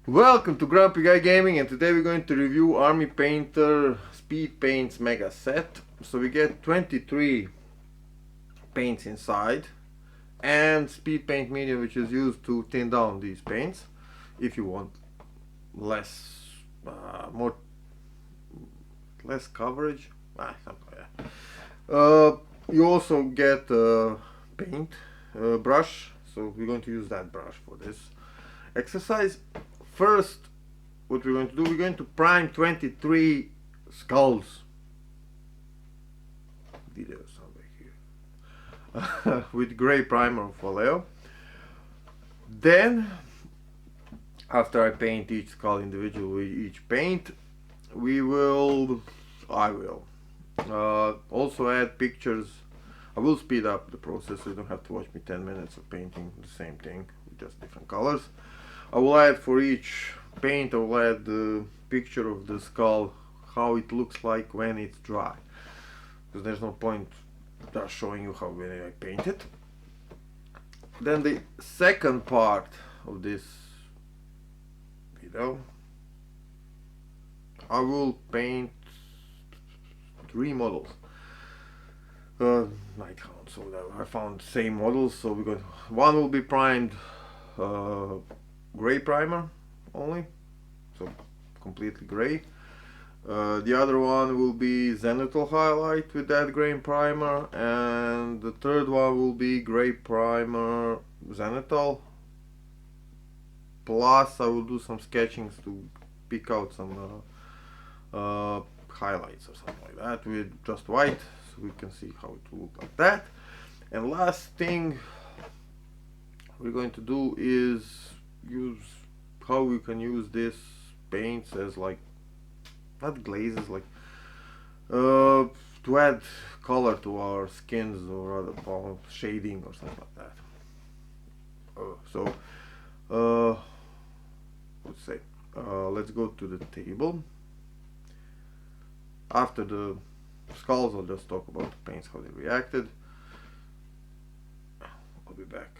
Welcome to Grumpy Guy Gaming, and today we're going to review Army Painter Speedpaints Mega Set. So we get 23 paints inside and speed paint medium, which is used to thin down these paints if you want less more less coverage, something like that. You also get a paint brush, so we're going to use that brush for this exercise. First, what we're going to do, we're going to prime 23 skulls. Video somewhere here. With gray primer of Vallejo. Then, after I paint each skull individually with each paint, I will also add pictures. I will speed up the process so you don't have to watch me 10 minutes of painting the same thing with just different colors. I will add for each paint, I will add the picture of the skull, how it looks like when it's dry. Because there's no point just showing you how when I paint it. Then the second part of this video, I will paint 3 models. I count, so that I found same models, so one will be primed gray primer only, so completely gray. The other one will be zenithal highlight with that gray primer, and the third one will be gray primer zenithal, plus I will do some sketchings to pick out some highlights or something like that with just white, so we can see how it will look like that. And last thing we're going to do is use how we can use this paints as like not glazes, like to add color to our skins, or other shading or something like that. Let's go to the table. After the skulls, I'll just talk about the paints, how they reacted. I'll be back.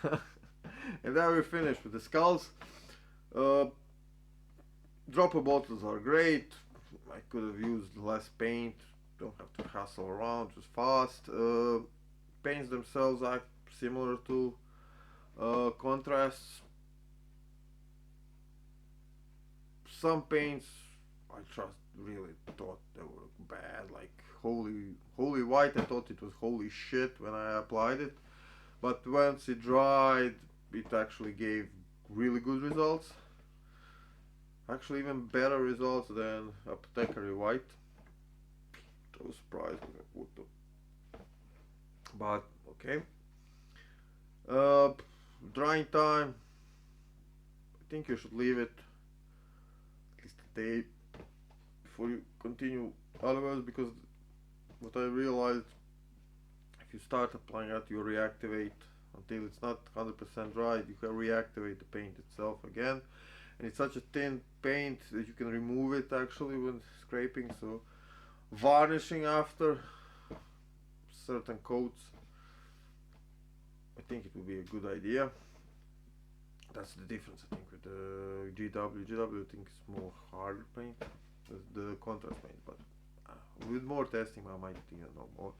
And then we're finished with the skulls. Uh, Dropper bottles are great. I could have used less paint. Don't have to hassle around, just fast. Paints themselves are similar to contrasts. Some paints I just really thought they were bad. Like holy white, I thought it was holy shit when I applied it. But once it dried, it actually gave really good results. Actually, even better results than Apothecary White. I was surprised. What the? But okay. Uh, Drying time. I think you should leave it at least a day before you continue otherwise, because what I realized, if you start applying that, you reactivate until it's not 100% dried. You can reactivate the paint itself again, and it's such a thin paint that you can remove it actually when scraping. So varnishing after certain coats, I think it would be a good idea. That's the difference, I think, with the GW. GW, I think, is more harder paint, the contrast paint, but with more testing, I might even know more.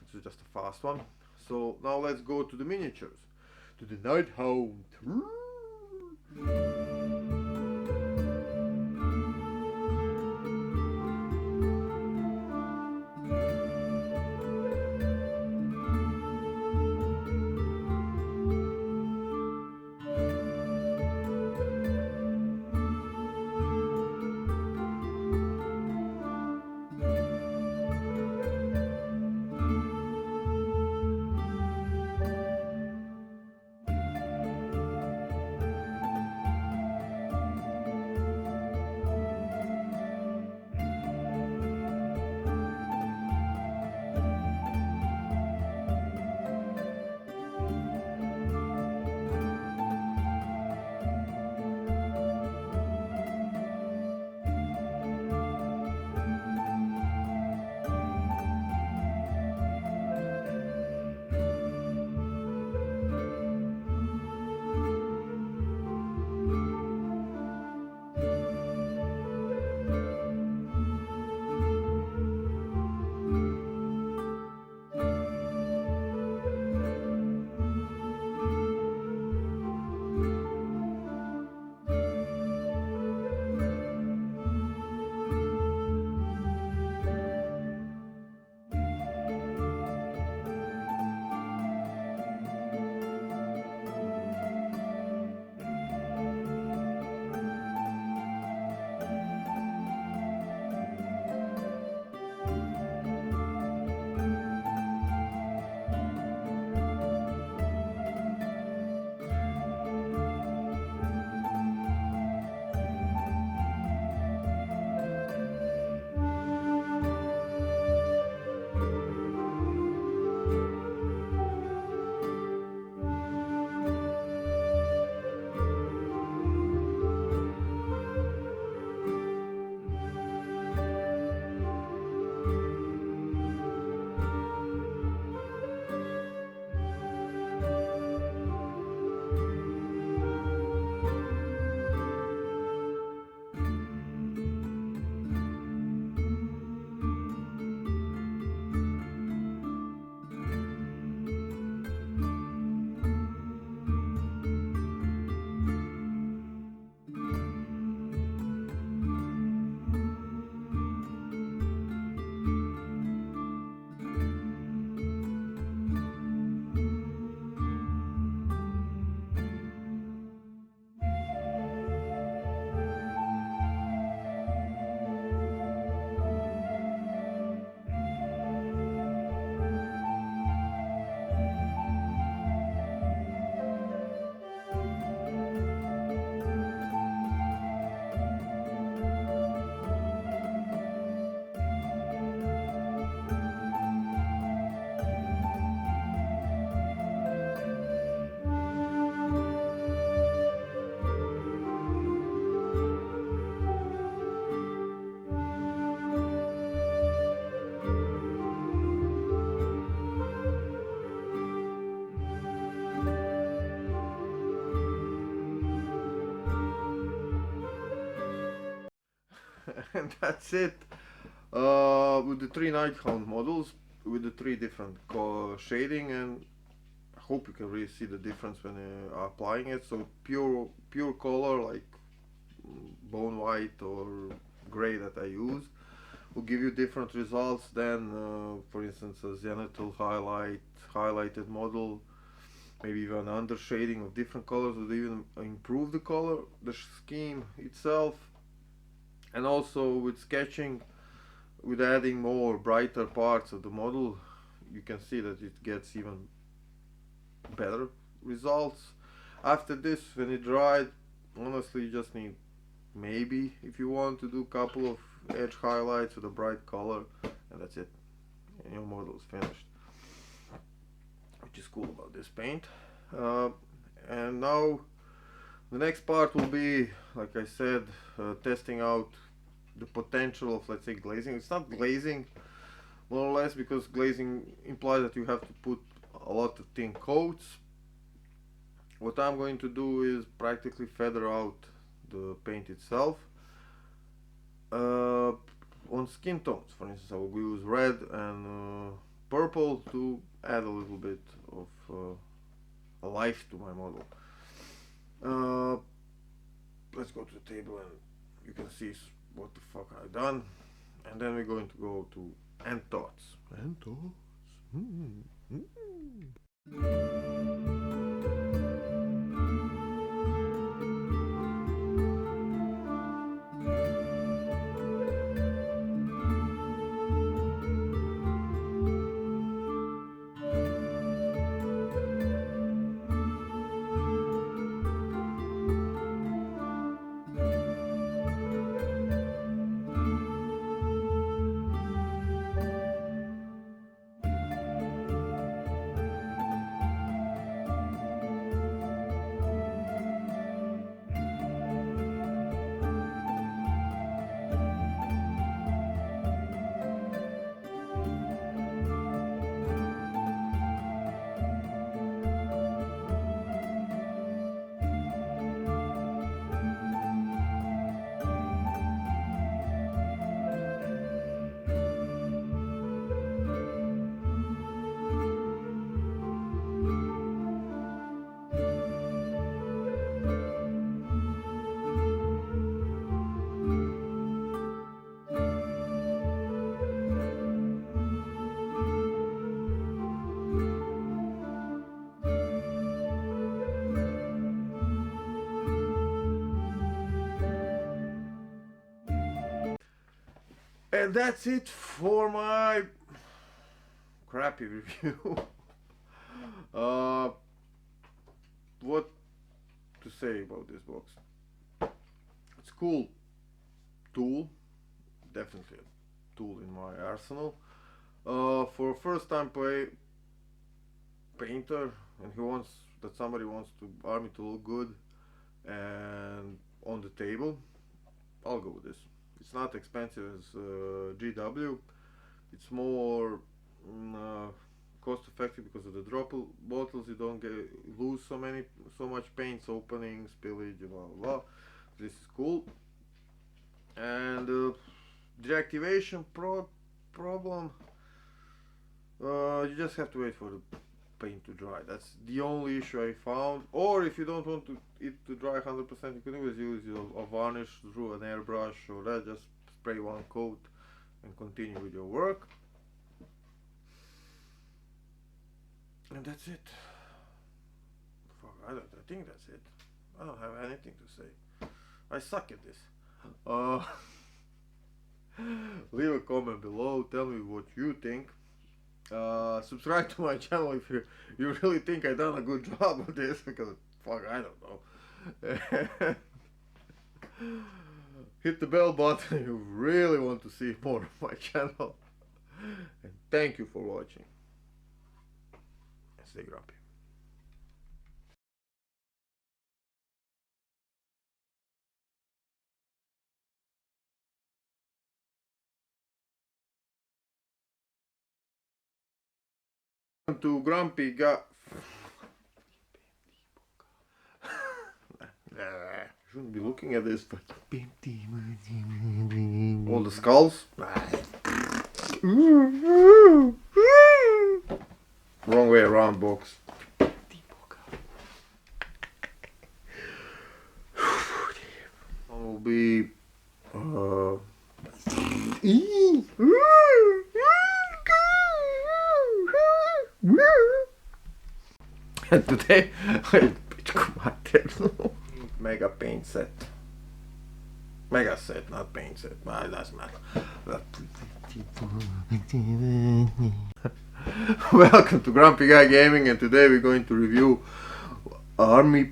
It's just a fast one. So now let's go to the miniatures, to the Night Hound. And that's it. With the three Nighthound models, with the three different shading, and I hope you can really see the difference when applying it. So pure color like bone white or gray that I use will give you different results than, for instance, a zenithal highlighted model. Maybe even undershading of different colors would even improve the color, the scheme itself. And also with sketching, with adding more brighter parts of the model, you can see that it gets even better results. After this, when it dried, honestly you just need, maybe if you want to do a couple of edge highlights with a bright color, and that's it, and your model is finished, which is cool about this paint. uh, and now the next part will be, like I said, testing out the potential of, let's say, glazing. It's not glazing, more or less, because glazing implies that you have to put a lot of thin coats. What I'm going to do is practically feather out the paint itself uh, on skin tones. For instance, I will use red and purple to add a little bit of life to my model. Uh, let's go to the table and you can see what the fuck I done, and then we're going to go to end thoughts. End thoughts. Mm. And that's it for my crappy review. uh, what to say about this box? It's a cool tool, definitely a tool in my arsenal. For a first time painter, and he wants that somebody wants to army to look good and on the table, I'll go with this. It's not expensive as GW. It's more cost effective because of the drop bottles. You don't lose so much paint, opening, spillage, blah blah blah. This is cool. And deactivation problem. You just have to wait for the paint to dry. That's the only issue I found. Or if you don't want it to dry 100%, you can always use a varnish through an airbrush or that. Just spray one coat and continue with your work. And that's it. Fuck, I think that's it. I don't have anything to say. I suck at this. Uh, leave a comment below. Tell me what you think. Subscribe to my channel if you really think I done a good job of this, because fuck, I don't know. Hit the bell button if you really want to see more of my channel. And thank you for watching. And stay grumpy. To Grumpy guy. shouldn't be looking at this, but all the skulls. Wrong way around, box. One will be and today mega paint set. Mega set, not paint set. Well, it doesn't matter. Welcome to Grumpy Guy Gaming, and today we're going to review Army.